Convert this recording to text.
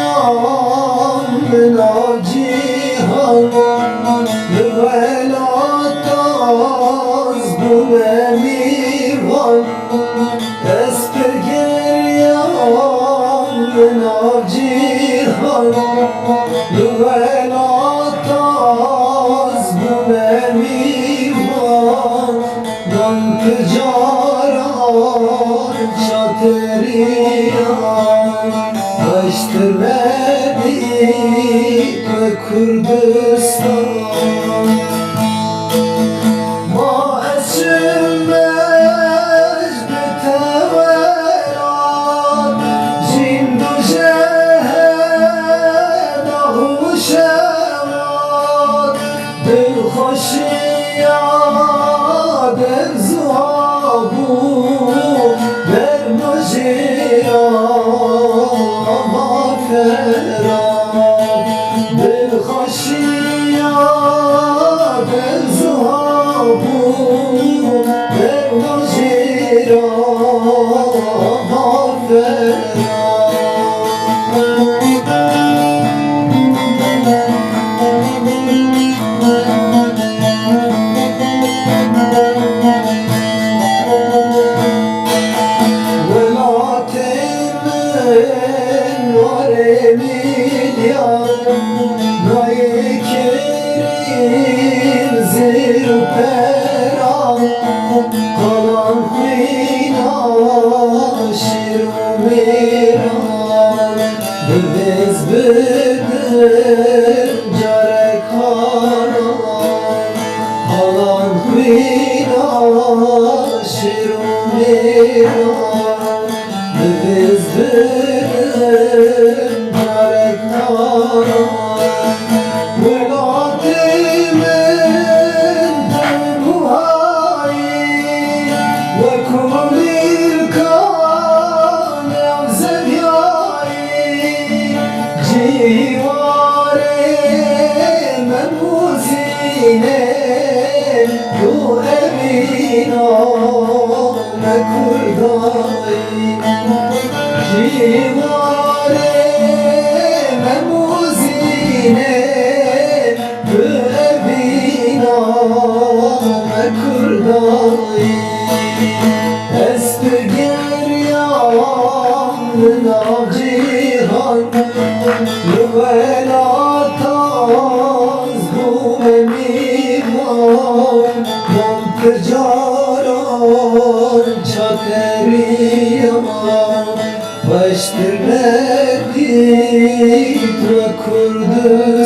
اسپرگریان ناجیهان ولاتاز بومیوان اسپرگریان ناجیهان ولاتاز بومیوان دان تجاران شاتریان Baştır beni ve Kürdistan Ma eşilmez beteveran Jindu cehed ahuşevan Dil hoşiya der zuhabu Der مجیران دل خشیا دل زهابو دل مجیران Naykerin zir peran Kalan hina şirmiran Biz bilir carek haran Kalan hina şirmiran Biz bilir carek haran Navcihan Lüvelataz bu emirman Montecaran çakeriyan Baştır Merdit ve Kürdistan